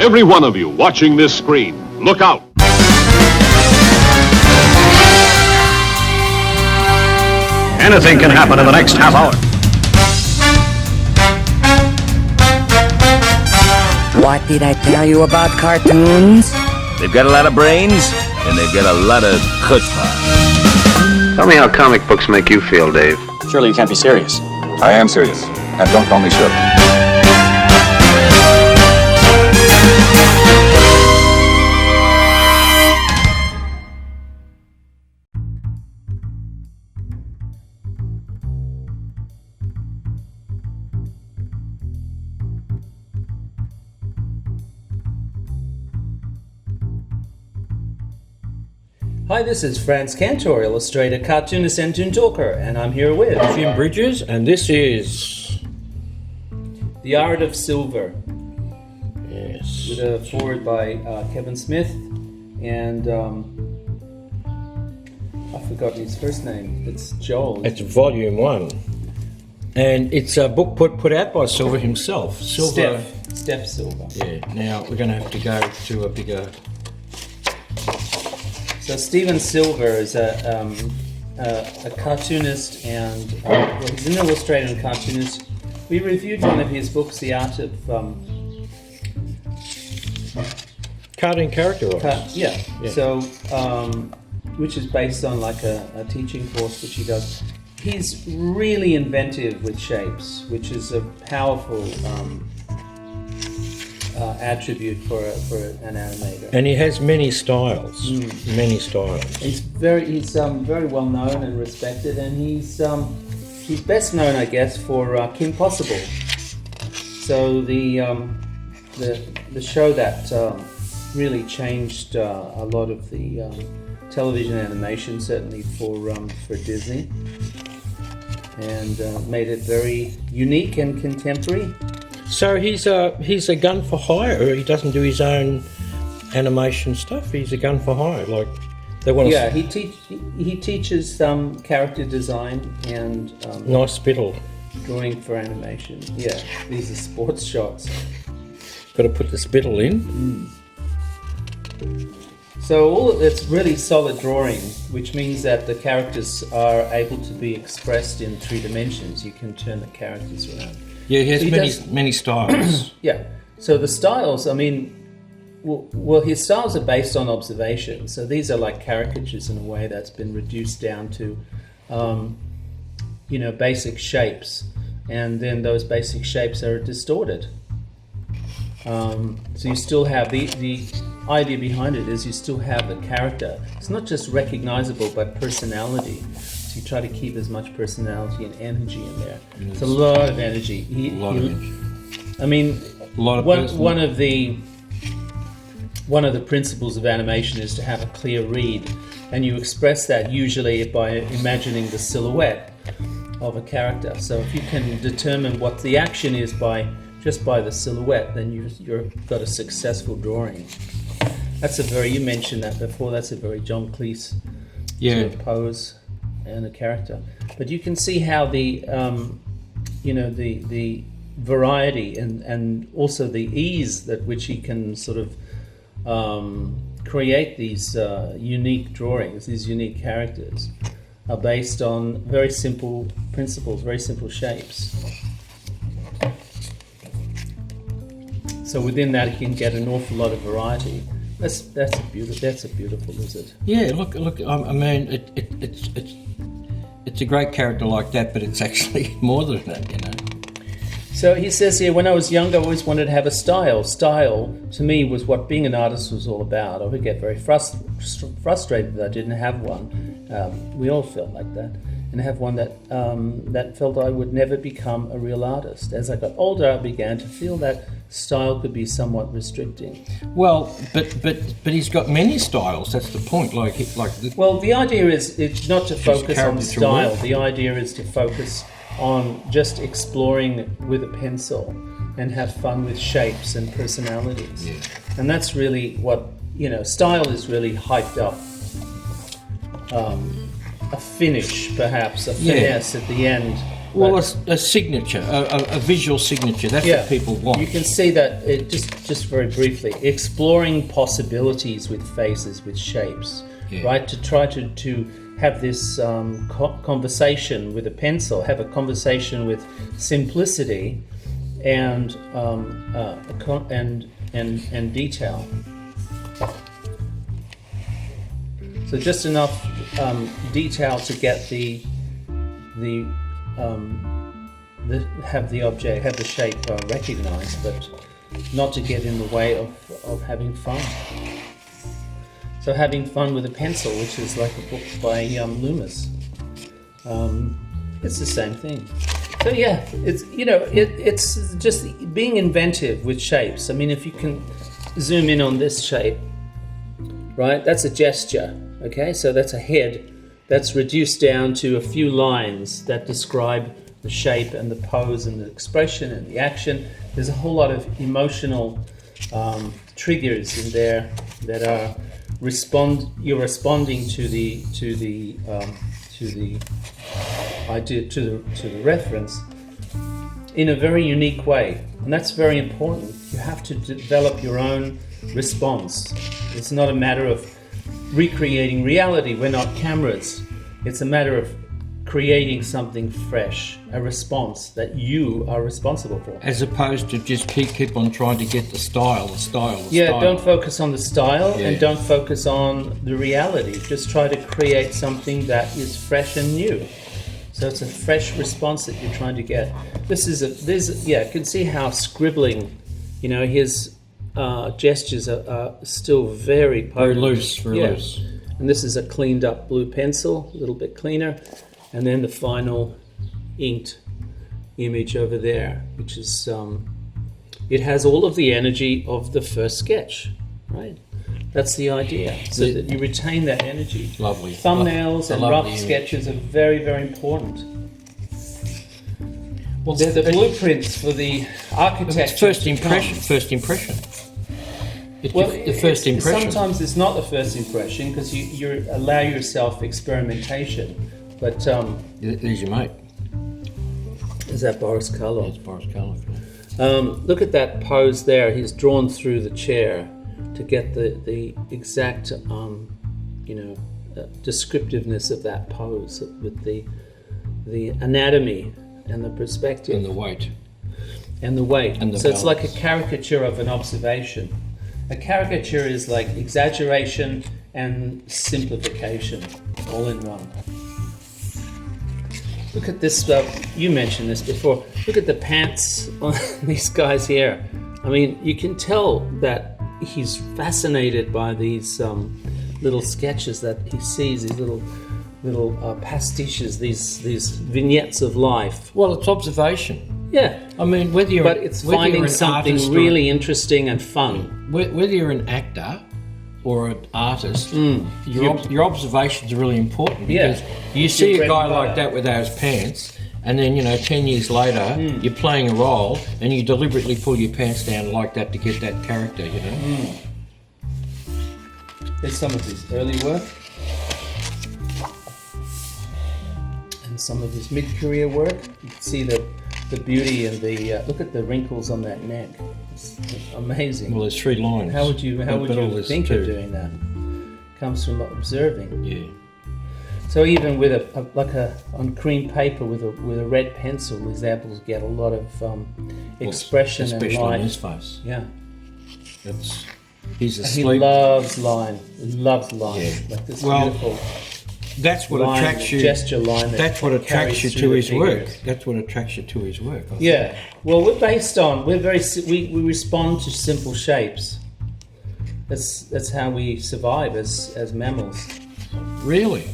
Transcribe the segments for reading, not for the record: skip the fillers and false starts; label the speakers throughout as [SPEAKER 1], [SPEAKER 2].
[SPEAKER 1] Every one of you watching this screen, look out.
[SPEAKER 2] Anything can happen in the next half hour.
[SPEAKER 3] What did I tell you about cartoons?
[SPEAKER 4] They've got a lot of brains, and they've got a lot of chutzpah.
[SPEAKER 2] Tell me how comic books make you feel, Dave.
[SPEAKER 5] Surely you can't be serious.
[SPEAKER 6] I am serious, and don't call me Shirley.
[SPEAKER 7] Hi, this is Frantz, Kantor, illustrator, cartoonist, and ToonTalker, and I'm here with
[SPEAKER 8] Jim Bridges, and this is
[SPEAKER 7] The Art of Silver.
[SPEAKER 8] Yes.
[SPEAKER 7] With a foreword by Kevin Smith, and I've forgotten his first name. It's Joel.
[SPEAKER 8] It's volume 1, and it's a book put out by Silver himself.
[SPEAKER 7] Steph Silver.
[SPEAKER 8] Yeah. Now we're going to have to go to a bigger.
[SPEAKER 7] So Steven Silver is a cartoonist and he's an illustrator and cartoonist. We reviewed one of his books, The Art of
[SPEAKER 8] Cartoon character.
[SPEAKER 7] Yeah. So which is based on like a teaching course which he does. He's really inventive with shapes, which is a powerful attribute for an animator.
[SPEAKER 8] And he has many styles. Many styles.
[SPEAKER 7] He's very well known and respected, and he's best known, I guess, for Kim Possible. So the show that really changed a lot of the television animation, certainly for Disney, and made it very unique and contemporary.
[SPEAKER 8] So he's a gun for hire. He doesn't do his own animation stuff. He's a gun for hire. Like they want.
[SPEAKER 7] Yeah, he teaches character design and
[SPEAKER 8] nice spittle
[SPEAKER 7] drawing for animation. Yeah, these are sports shots.
[SPEAKER 8] Got to put the spittle in.
[SPEAKER 7] So it's really solid drawing, which means that the characters are able to be expressed in 3 dimensions. You can turn the characters around.
[SPEAKER 8] Yeah, he has many styles.
[SPEAKER 7] Yeah. So the styles, I mean, well, his styles are based on observation. So these are like caricatures in a way that's been reduced down to, basic shapes, and then those basic shapes are distorted. So you still have the idea behind it is you still have the character. It's not just recognizable, but personality. You try to keep as much personality and energy in there. It's a lot of energy. I mean, one of the principles of animation is to have a clear read, and you express that usually by imagining the silhouette of a character. So if you can determine what the action is just by the silhouette, then you've got a successful drawing. You mentioned that before. That's a very John Cleese sort of pose and a character, but you can see how the variety and also the ease that which he can sort of create these unique drawings, these unique characters, are based on very simple principles, very simple shapes. So within that, he can get an awful lot of variety. That's a beautiful lizard.
[SPEAKER 8] Yeah, look. I mean, it's a great character like that, but it's actually more than that,
[SPEAKER 7] So he says here, when I was young, I always wanted to have a style. Style, to me, was what being an artist was all about. I would get very frustrated that I didn't have one. We all felt like that. And have one that felt I would never become a real artist. As I got older, I began to feel that style could be somewhat restricting.
[SPEAKER 8] Well, but he's got many styles. That's the point.
[SPEAKER 7] Well, the idea is it's not to focus on style. The idea is to focus on just exploring with a pencil and have fun with shapes and personalities. Yeah. And that's really what style is really hyped up. A finish, perhaps, a finesse at the end,
[SPEAKER 8] Well, a signature, a visual signature. That's what people want.
[SPEAKER 7] You can see that, just very briefly, exploring possibilities with faces, with shapes, right? To try to have this conversation with a pencil, have a conversation with simplicity and detail. So just enough detail to get have the shape recognized, but not to get in the way of having fun. So having fun with a pencil, which is like a book by Loomis, it's the same thing. So yeah, it's just being inventive with shapes. I mean, if you can zoom in on this shape, right? That's a gesture. Okay, so that's a head that's reduced down to a few lines that describe the shape and the pose and the expression and the action. There's a whole lot of emotional triggers in there that are you're responding to the idea, to the reference in a very unique way, and that's very important. You have to develop your own response. It's not a matter of recreating reality. We're not cameras. It's a matter of creating something fresh, a response that you are responsible for.
[SPEAKER 8] As opposed to just keep on trying to get the style.
[SPEAKER 7] Yeah, don't focus on the style and don't focus on the reality. Just try to create something that is fresh and new. So it's a fresh response that you're trying to get. You can see how scribbling, his gestures are still very potent.
[SPEAKER 8] Very loose.
[SPEAKER 7] And this is a cleaned up blue pencil, a little bit cleaner. And then the final inked image over there, which is, it has all of the energy of the first sketch, right? That's the idea, so that you retain that energy.
[SPEAKER 8] Lovely.
[SPEAKER 7] Thumbnails and rough sketches are very, very important. Well, they're the blueprints for the architecture.
[SPEAKER 8] First impression. The first impression.
[SPEAKER 7] Sometimes it's not the first impression because you allow yourself experimentation. But
[SPEAKER 8] there's your mate.
[SPEAKER 7] Is that Boris Karloff?
[SPEAKER 8] It's Boris Karloff.
[SPEAKER 7] Look at that pose there. He's drawn through the chair to get the exact descriptiveness of that pose with the anatomy and the perspective
[SPEAKER 8] and the weight.
[SPEAKER 7] And the
[SPEAKER 8] balance.
[SPEAKER 7] It's like a caricature of an observation. A caricature is like exaggeration and simplification all in one. Look at this, you mentioned this before. Look at the pants on these guys here. I mean, you can tell that he's fascinated by these little sketches that he sees, these little pastiches, these vignettes of life.
[SPEAKER 8] Well, it's observation.
[SPEAKER 7] Yeah.
[SPEAKER 8] I mean,
[SPEAKER 7] but it's finding something really interesting and fun.
[SPEAKER 8] Whether you're an actor or an artist, your observations are really important because you see a guy like that without his pants, and then 10 years later you're playing a role and you deliberately pull your pants down like that to get that character.
[SPEAKER 7] There's some of his early work and some of his mid-career work. You can see the beauty and the look at the wrinkles on that neck. It's amazing.
[SPEAKER 8] Well, there's 3 lines.
[SPEAKER 7] How would you think of doing that? Comes from observing.
[SPEAKER 8] Yeah.
[SPEAKER 7] So even with on cream paper with a red pencil, he's able to get a lot of expression and light.
[SPEAKER 8] Especially on his face.
[SPEAKER 7] Yeah.
[SPEAKER 8] He's asleep.
[SPEAKER 7] He loves line. He loves line.
[SPEAKER 8] Yeah.
[SPEAKER 7] Like this beautiful.
[SPEAKER 8] That's what attracts you.
[SPEAKER 7] Gesture line.
[SPEAKER 8] That's what attracts you to his work. That's what attracts you to his work.
[SPEAKER 7] Yeah. Well, we respond to simple shapes. That's how we survive as mammals.
[SPEAKER 8] Really?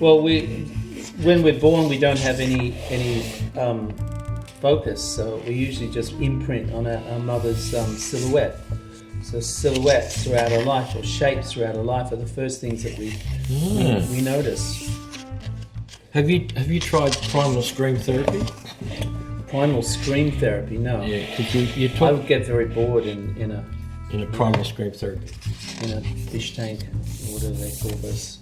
[SPEAKER 7] Well, when we're born, we don't have any focus, so we usually just imprint on our mother's silhouette. So silhouettes throughout our life, or shapes throughout our life, are the first things that we notice.
[SPEAKER 8] Have you tried primal scream therapy?
[SPEAKER 7] Primal scream therapy? No.
[SPEAKER 8] Yeah, because
[SPEAKER 7] I would get very bored in a
[SPEAKER 8] primal scream therapy.
[SPEAKER 7] In a fish tank, or whatever they call those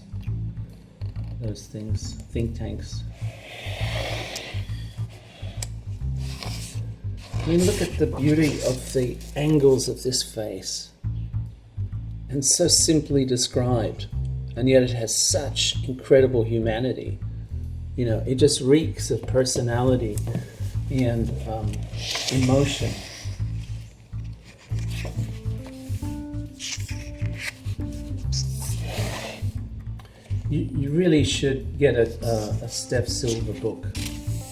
[SPEAKER 7] things, think tanks. I mean, look at the beauty of the angles of this face. And so simply described. And yet it has such incredible humanity. You know, it just reeks of personality and emotion. You really should get a Steph Silver book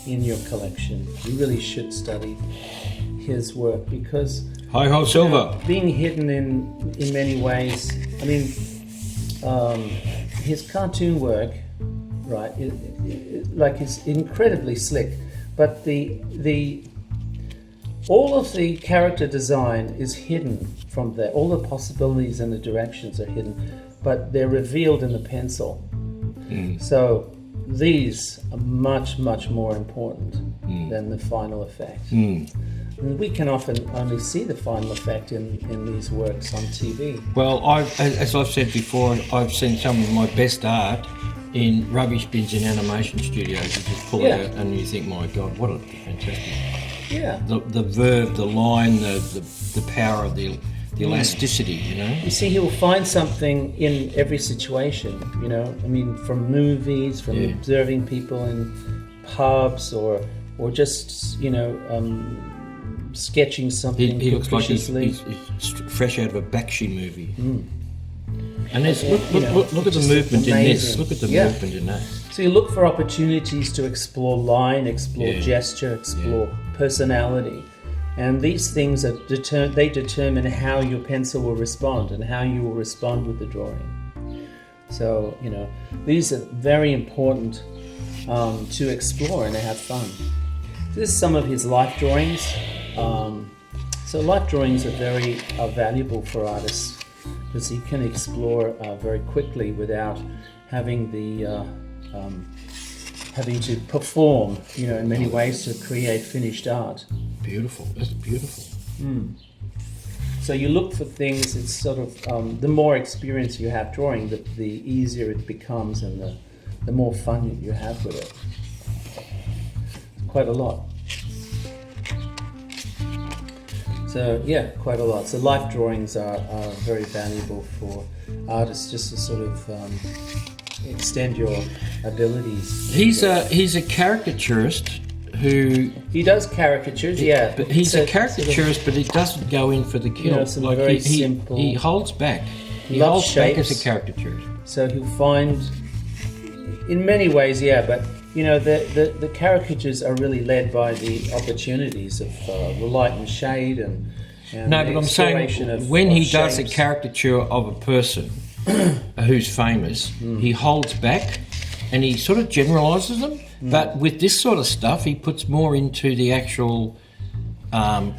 [SPEAKER 7] in your collection. You really should study his work because
[SPEAKER 8] Hi-ho Silver.
[SPEAKER 7] Being hidden in many ways. I mean, his cartoon work, right? Is incredibly slick, but all of the character design is hidden from there. All the possibilities and the directions are hidden, but they're revealed in the pencil. So these are much, much more important than the final effect. And we can often only see the final effect in these works on TV.
[SPEAKER 8] Well, as I've said before, I've seen some of my best art in rubbish bins in animation studios. You just pull it out and you think, my God, what a fantastic...
[SPEAKER 7] Yeah.
[SPEAKER 8] The verve, the line, the power of the elasticity, you know?
[SPEAKER 7] You see, he'll find something in every situation, you know? I mean, from movies, from observing people in pubs or just, you know, sketching something.
[SPEAKER 8] He looks like he's fresh out of a Bakshi movie. And there's, look at the movement in this. Look at the movement in that.
[SPEAKER 7] So you look for opportunities to explore line, explore gesture, explore personality. And these things are determine how your pencil will respond and how you will respond with the drawing. So, you know, these are very important to explore and to have fun. This is some of his life drawings. So life drawings are valuable for artists because you can explore very quickly without having having to perform, you know, in many ways to create finished art.
[SPEAKER 8] Beautiful. That's beautiful.
[SPEAKER 7] So you look for things. It's sort of the more experience you have drawing, the easier it becomes, and the more fun you have with it. Quite a lot. So yeah, quite a lot. So life drawings are very valuable for artists, just to sort of extend your abilities.
[SPEAKER 8] He's a caricaturist who...
[SPEAKER 7] He does caricatures, yeah.
[SPEAKER 8] But he's a caricaturist, but he doesn't go in for the kill.
[SPEAKER 7] You know, some very simple...
[SPEAKER 8] He holds back. He
[SPEAKER 7] loves
[SPEAKER 8] holds back
[SPEAKER 7] shapes.
[SPEAKER 8] as a caricaturist.
[SPEAKER 7] So he'll find... In many ways, yeah, but, you know, the caricatures are really led by the opportunities of the light and shade and
[SPEAKER 8] no, but I'm saying when he does a caricature of a person who's famous, he holds back and he sort of generalises them. But with this sort of stuff, he puts more into the actual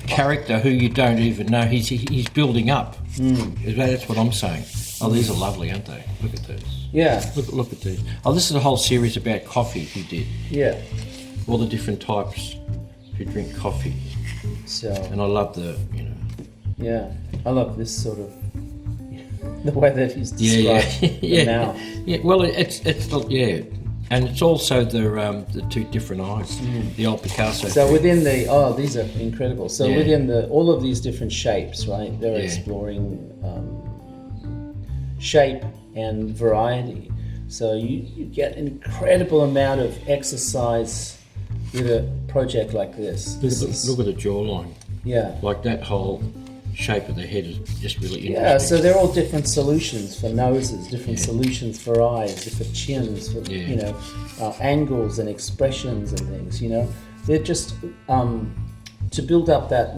[SPEAKER 8] character who you don't even know. He's building up. That's what I'm saying. Oh, these are lovely, aren't they? Look at these.
[SPEAKER 7] Yeah.
[SPEAKER 8] Look at these. Oh, this is a whole series about coffee he did.
[SPEAKER 7] Yeah.
[SPEAKER 8] All the different types who drink coffee.
[SPEAKER 7] So.
[SPEAKER 8] And I love the, you know.
[SPEAKER 7] Yeah, I love this sort of the way that he's described now.
[SPEAKER 8] Yeah. Well, it's and it's also the two different eyes, the old Picasso.
[SPEAKER 7] So within these are incredible. So within all of these different shapes, right? They're exploring shape and variety. So you get an incredible amount of exercise with a project like this.
[SPEAKER 8] Look at the jawline.
[SPEAKER 7] Yeah.
[SPEAKER 8] Like that whole shape of the head is just really interesting.
[SPEAKER 7] Yeah, so they're all different solutions for noses, different solutions for eyes, different chins, for, you know, angles and expressions and things, you know. They're just to build up that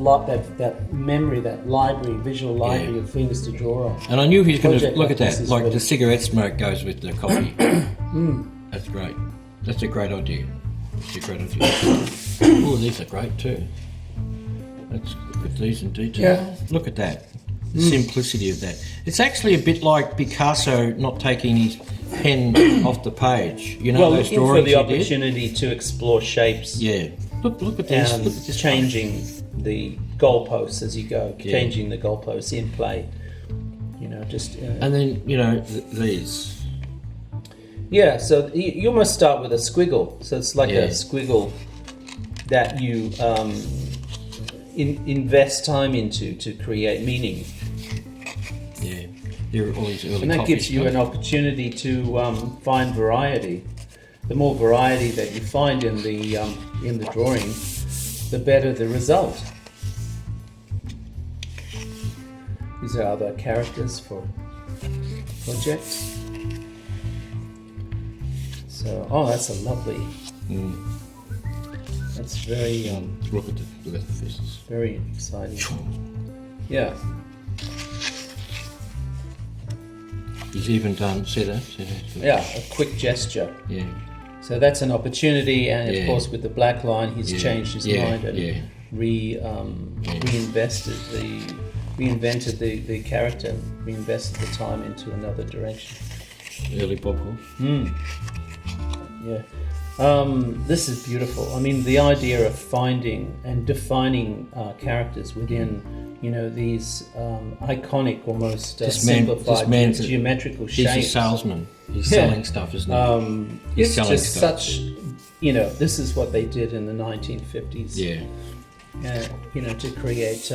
[SPEAKER 7] memory, that library, visual library of things to draw on.
[SPEAKER 8] And I knew he was going to look at that, like the cigarette smoke goes with the coffee. That's great. That's a great idea. Oh, these are great too. Let's look at these in detail.
[SPEAKER 7] Yeah.
[SPEAKER 8] Look at that. The simplicity of that. It's actually a bit like Picasso not taking his pen off the page. You know, those drawings
[SPEAKER 7] for the
[SPEAKER 8] he
[SPEAKER 7] opportunity to explore shapes.
[SPEAKER 8] Yeah. Look at this.
[SPEAKER 7] And
[SPEAKER 8] look at this
[SPEAKER 7] changing the goalposts as you go. Changing the goalposts in play. You know, just...
[SPEAKER 8] and then, you know, these.
[SPEAKER 7] Yeah, so you almost start with a squiggle. So it's like a squiggle that you invest time into to create meaning.
[SPEAKER 8] Yeah, there are all these early
[SPEAKER 7] And that gives you an
[SPEAKER 8] copies.
[SPEAKER 7] opportunity to find variety. The more variety that you find in the drawing, the better the result. These are other characters for projects. So, oh, that's a lovely. That's very
[SPEAKER 8] Look at the fists.
[SPEAKER 7] very exciting. Yeah.
[SPEAKER 8] He's even done. See that?
[SPEAKER 7] Yeah, a quick gesture.
[SPEAKER 8] Yeah.
[SPEAKER 7] So that's an opportunity, and of
[SPEAKER 8] Yeah.
[SPEAKER 7] course, with the black line, he's changed his mind and reinvented the character, reinvested the time into another direction.
[SPEAKER 8] Early Bob Hope.
[SPEAKER 7] Yeah. This is beautiful. I mean, the idea of finding and defining characters within, these iconic, almost simplified geometrical shapes.
[SPEAKER 8] He's a salesman. He's selling stuff, isn't he?
[SPEAKER 7] It's just such, this is what they did in the 1950s.
[SPEAKER 8] Yeah.
[SPEAKER 7] To create.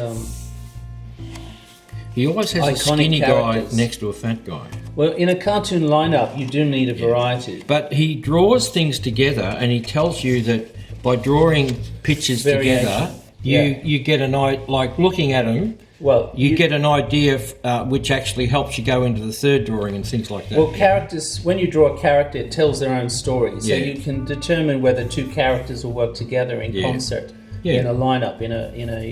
[SPEAKER 8] He always has a
[SPEAKER 7] iconic
[SPEAKER 8] skinny
[SPEAKER 7] characters.
[SPEAKER 8] guy next to a fat guy.
[SPEAKER 7] Well, in a cartoon lineup, you do need a variety.
[SPEAKER 8] But he draws things together, and he tells you that by drawing pictures
[SPEAKER 7] Variation.
[SPEAKER 8] together,
[SPEAKER 7] Yeah.
[SPEAKER 8] you get an idea, like looking at them,
[SPEAKER 7] Well,
[SPEAKER 8] you get an idea which actually helps you go into the third drawing and things like that.
[SPEAKER 7] Well, characters, when you draw a character, it tells their own story. So
[SPEAKER 8] Yeah.
[SPEAKER 7] you can determine whether two characters will work together in concert, in a lineup, in a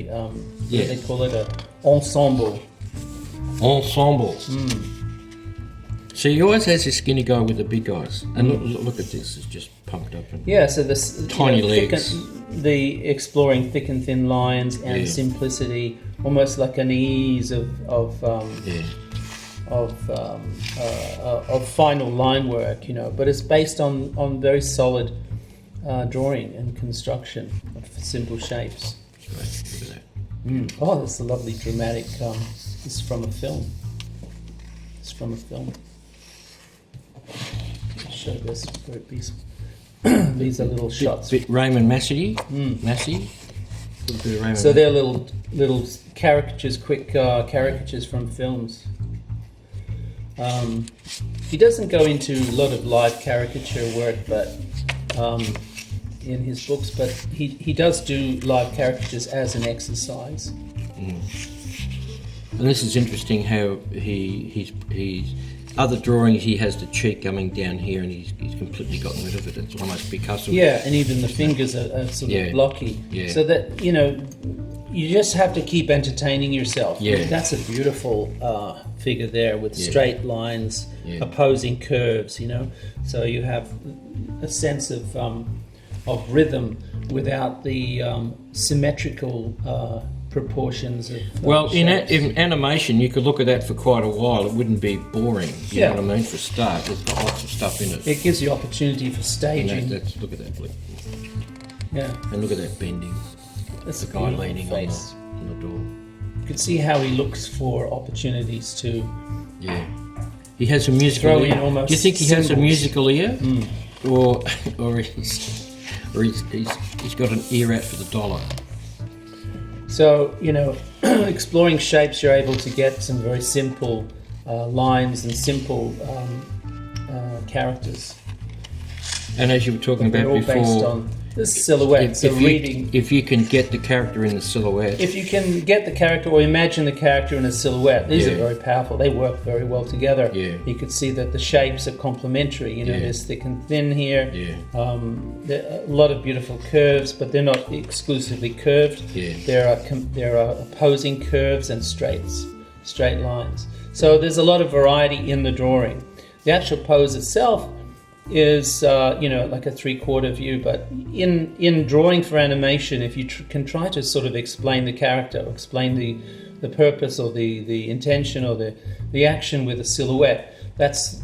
[SPEAKER 7] what do they call it, a ensemble.
[SPEAKER 8] Ensemble. So he always has this skinny guy with the big guys. And look at this, it's just pumped up. And
[SPEAKER 7] Yeah, so this
[SPEAKER 8] Tiny legs.
[SPEAKER 7] the exploring thick and thin lines and simplicity, almost like an ease of final line work, but it's based on very solid drawing and construction of simple shapes.
[SPEAKER 8] Right, look at that.
[SPEAKER 7] Oh, that's a lovely dramatic. This is from a film. It's from a film. I'll show this for a piece. These are little shots.
[SPEAKER 8] Bit Raymond Massey. Massey. Little bit of Raymond
[SPEAKER 7] So they're little caricatures, quick caricatures from films. He doesn't go into a lot of live caricature work, but in his books, but he does do live caricatures as an exercise.
[SPEAKER 8] And this is interesting how he's other drawings he has the cheek coming down here and he's completely gotten rid of it. It's almost Picasso.
[SPEAKER 7] Yeah, and even the fingers are sort of blocky.
[SPEAKER 8] Yeah.
[SPEAKER 7] So that, you just have to keep entertaining yourself.
[SPEAKER 8] Yeah.
[SPEAKER 7] That's a beautiful figure there with straight lines, opposing curves, So you have a sense of rhythm without the symmetrical proportions of
[SPEAKER 8] Well, in
[SPEAKER 7] shapes.
[SPEAKER 8] animation, you could look at that for quite a while. It wouldn't be boring. You know what I mean? For a start, it's got lots of stuff in it.
[SPEAKER 7] It gives you opportunity for
[SPEAKER 8] And
[SPEAKER 7] staging.
[SPEAKER 8] look at that. Look.
[SPEAKER 7] Yeah,
[SPEAKER 8] And look at that bending.
[SPEAKER 7] that's
[SPEAKER 8] The
[SPEAKER 7] a
[SPEAKER 8] guy
[SPEAKER 7] beautiful
[SPEAKER 8] leaning
[SPEAKER 7] face.
[SPEAKER 8] on the door.
[SPEAKER 7] You can see how he looks for opportunities to.
[SPEAKER 8] Yeah. He has a musical
[SPEAKER 7] Throw
[SPEAKER 8] ear.
[SPEAKER 7] in almost
[SPEAKER 8] Do you think he has a
[SPEAKER 7] symbols.
[SPEAKER 8] musical ear? Or he's got an ear out for the dollar?
[SPEAKER 7] So, exploring shapes, you're able to get some very simple lines and simple characters.
[SPEAKER 8] And as you were talking
[SPEAKER 7] They're
[SPEAKER 8] about
[SPEAKER 7] all
[SPEAKER 8] before,
[SPEAKER 7] based on this silhouette. So reading.
[SPEAKER 8] if you can get the character in the silhouette,
[SPEAKER 7] If you can get the character or imagine the character in a silhouette, these are very powerful. They work very well together.
[SPEAKER 8] Yeah.
[SPEAKER 7] You could see that the shapes are complementary. There's thick and thin here. There are a lot of beautiful curves, but they're not exclusively curved.
[SPEAKER 8] Yeah.
[SPEAKER 7] There are opposing curves and straight lines. So there's a lot of variety in the drawing. The actual pose itself is like a 3/4 view, but in drawing for animation, if you can try to sort of explain the character, or explain the purpose or the intention or the action with a silhouette, that's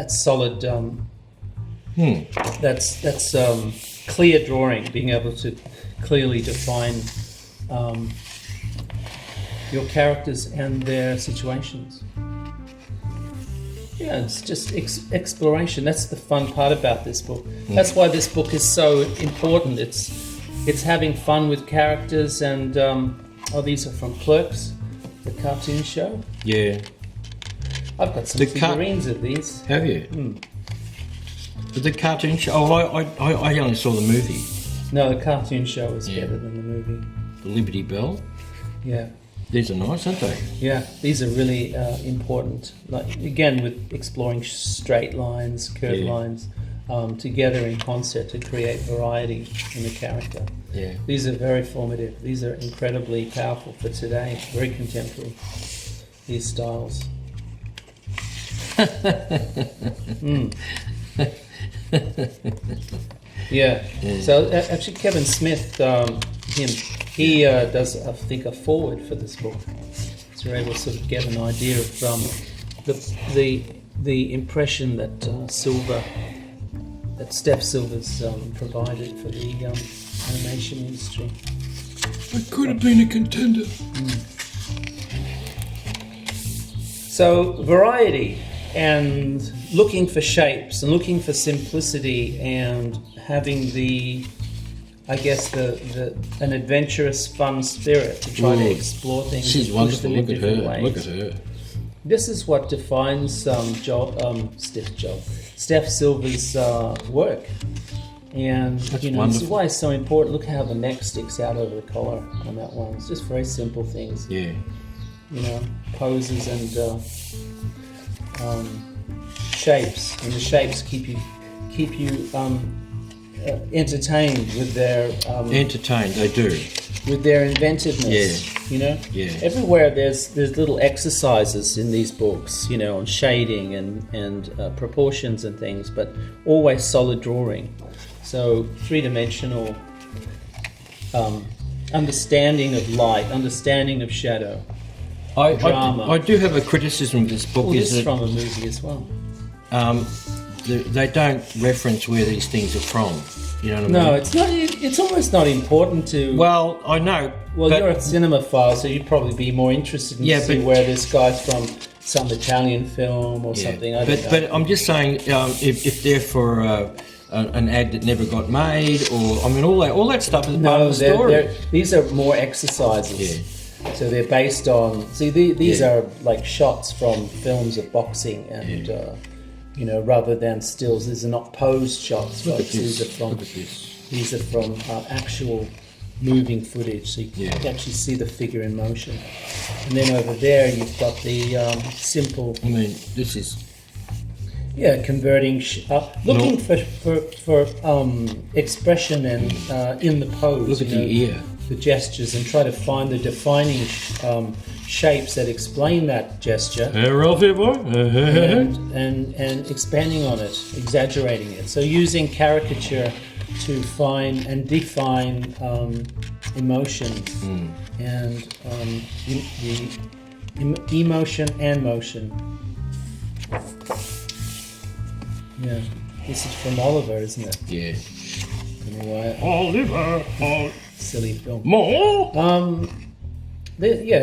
[SPEAKER 7] solid. That's clear drawing, being able to clearly define your characters and their situations. Yeah, it's just exploration. That's the fun part about this book. That's why this book is so important. It's it's having fun with characters, and these are from Clerks, the cartoon show.
[SPEAKER 8] Yeah.
[SPEAKER 7] I've got some figurines of these.
[SPEAKER 8] Have you? But the cartoon show. Oh, I only saw the movie.
[SPEAKER 7] No, the cartoon show is better than the movie.
[SPEAKER 8] The Liberty Bell.
[SPEAKER 7] Yeah.
[SPEAKER 8] These are nice, aren't they?
[SPEAKER 7] Yeah, these are really important. Like again, with exploring straight lines, curved lines, together in concert to create variety in the character.
[SPEAKER 8] Yeah.
[SPEAKER 7] These are very formative. These are incredibly powerful for today. Very contemporary. These styles. Yeah. So actually, Kevin Smith, he does, I think, a foreword for this book, so you're able to sort of get an idea of the impression that Steph Silver's provided for the animation industry.
[SPEAKER 8] I could have been a contender.
[SPEAKER 7] So variety and looking for shapes and looking for simplicity and having an adventurous, fun spirit to try to explore things.
[SPEAKER 8] She's
[SPEAKER 7] and push
[SPEAKER 8] wonderful.
[SPEAKER 7] them in
[SPEAKER 8] Look at
[SPEAKER 7] different
[SPEAKER 8] her.
[SPEAKER 7] ways.
[SPEAKER 8] Look at her.
[SPEAKER 7] This is what defines Steph Silver's work. And
[SPEAKER 8] That's
[SPEAKER 7] this is
[SPEAKER 8] wonderful.
[SPEAKER 7] why it's so important. Look how the neck sticks out over the collar on that one. It's just very simple things.
[SPEAKER 8] Yeah.
[SPEAKER 7] Poses and shapes, and the shapes keep you entertained with their
[SPEAKER 8] Entertained, they do.
[SPEAKER 7] with their inventiveness.
[SPEAKER 8] Yeah.
[SPEAKER 7] Everywhere there's little exercises in these books, on shading and proportions and things, but always solid drawing. So three-dimensional understanding of light, understanding of shadow. Drama.
[SPEAKER 8] I do have a criticism of this book.
[SPEAKER 7] Well,
[SPEAKER 8] is
[SPEAKER 7] this is
[SPEAKER 8] that
[SPEAKER 7] from a movie as well.
[SPEAKER 8] they don't reference where these things are from. You know what I mean?
[SPEAKER 7] No, it's not. It's almost not important to.
[SPEAKER 8] Well, I know.
[SPEAKER 7] Well,
[SPEAKER 8] but
[SPEAKER 7] you're a cinemaphile, so you'd probably be more interested in seeing where this guy's from, some Italian film or something. I don't know.
[SPEAKER 8] But I'm just saying, if they're for an ad that never got made, or all that stuff is part of the story.
[SPEAKER 7] These are more exercises.
[SPEAKER 8] Yeah.
[SPEAKER 7] So they're based on. See, these are like shots from films of boxing, and rather than stills. These are not posed shots.
[SPEAKER 8] Look at
[SPEAKER 7] These
[SPEAKER 8] this.
[SPEAKER 7] are from actual moving footage, so you can actually see the figure in motion. And then over there, you've got the simple.
[SPEAKER 8] I mean, this is.
[SPEAKER 7] Yeah, converting, looking for expression and in the pose.
[SPEAKER 8] Look at the ear.
[SPEAKER 7] The gestures, and try to find the defining shapes that explain that gesture.
[SPEAKER 8] Hey, Ralphie boy.
[SPEAKER 7] and expanding on it, exaggerating it. So using caricature to find and define emotions and emotion and motion. Yeah, this is from Oliver, isn't it?
[SPEAKER 8] Yeah.
[SPEAKER 7] I don't know why.
[SPEAKER 8] Oliver.
[SPEAKER 7] Silly film.
[SPEAKER 8] More.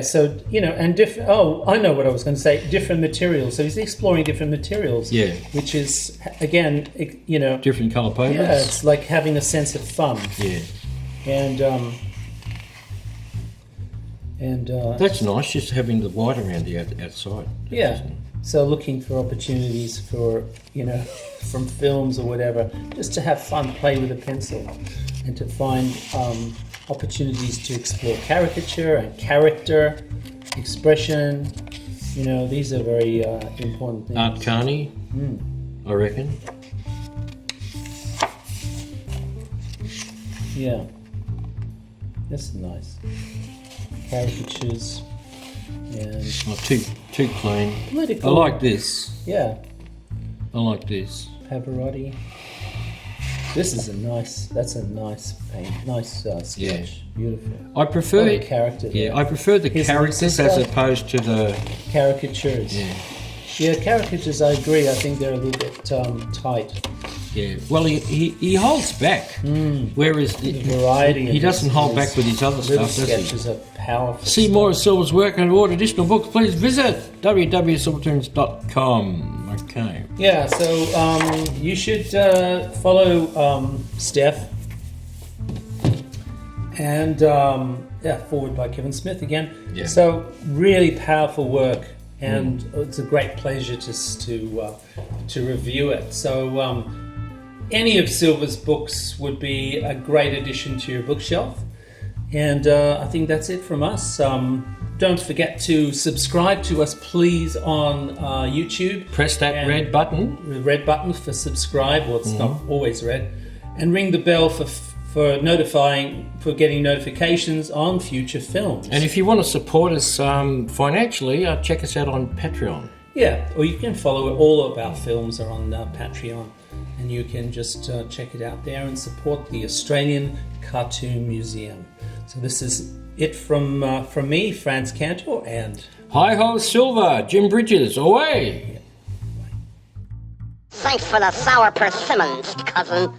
[SPEAKER 7] So and different. Oh, I know what I was going to say. Different materials. So he's exploring different materials.
[SPEAKER 8] Yeah.
[SPEAKER 7] Which is again,
[SPEAKER 8] Different colour papers.
[SPEAKER 7] Yeah, it's like having a sense of fun.
[SPEAKER 8] Yeah.
[SPEAKER 7] And
[SPEAKER 8] That's nice, just having the white around the outside.
[SPEAKER 7] yeah. So looking for opportunities for from films or whatever, just to have fun, play with a pencil, and to find opportunities to explore caricature and character, expression. These are very important things.
[SPEAKER 8] Art Carney, I reckon.
[SPEAKER 7] Yeah, that's nice. Caricatures and
[SPEAKER 8] Not too clean.
[SPEAKER 7] political.
[SPEAKER 8] I like this.
[SPEAKER 7] Yeah,
[SPEAKER 8] I like this.
[SPEAKER 7] Pavarotti. This is that's a nice paint, nice sketch.
[SPEAKER 8] Yeah.
[SPEAKER 7] Beautiful.
[SPEAKER 8] I prefer
[SPEAKER 7] What a character.
[SPEAKER 8] Yeah, I prefer the
[SPEAKER 7] His
[SPEAKER 8] characters
[SPEAKER 7] sister.
[SPEAKER 8] as opposed to the.
[SPEAKER 7] Caricatures. Yeah, caricatures, I agree. I think they're a little bit tight.
[SPEAKER 8] Yeah. Well, he holds back, whereas
[SPEAKER 7] Variety.
[SPEAKER 8] he
[SPEAKER 7] of
[SPEAKER 8] doesn't hold
[SPEAKER 7] his
[SPEAKER 8] back with his other
[SPEAKER 7] little
[SPEAKER 8] stuff, does he?
[SPEAKER 7] sketches are powerful.
[SPEAKER 8] See more of Silver's work and order additional books, please visit www.silvertoons.com. Okay.
[SPEAKER 7] Yeah, so you should follow Steph And forward by Kevin Smith again.
[SPEAKER 8] Yeah.
[SPEAKER 7] So really powerful work, and it's a great pleasure to review it. So any of Silver's books would be a great addition to your bookshelf. And I think that's it from us. Don't forget to subscribe to us, please, on YouTube.
[SPEAKER 8] Press that red button.
[SPEAKER 7] The red button for subscribe. Well, it's not always red. And ring the bell for getting notifications on future films.
[SPEAKER 8] And if you want to support us financially, check us out on Patreon.
[SPEAKER 7] Yeah, or you can follow all of our films are on Patreon, and you can just check it out there and support the Australian Cartoon Museum. So this is it from me, Frantz Kantor, and
[SPEAKER 8] Hi-ho Silver, Jim Bridges, away!
[SPEAKER 5] Thanks for the sour persimmons, cousin.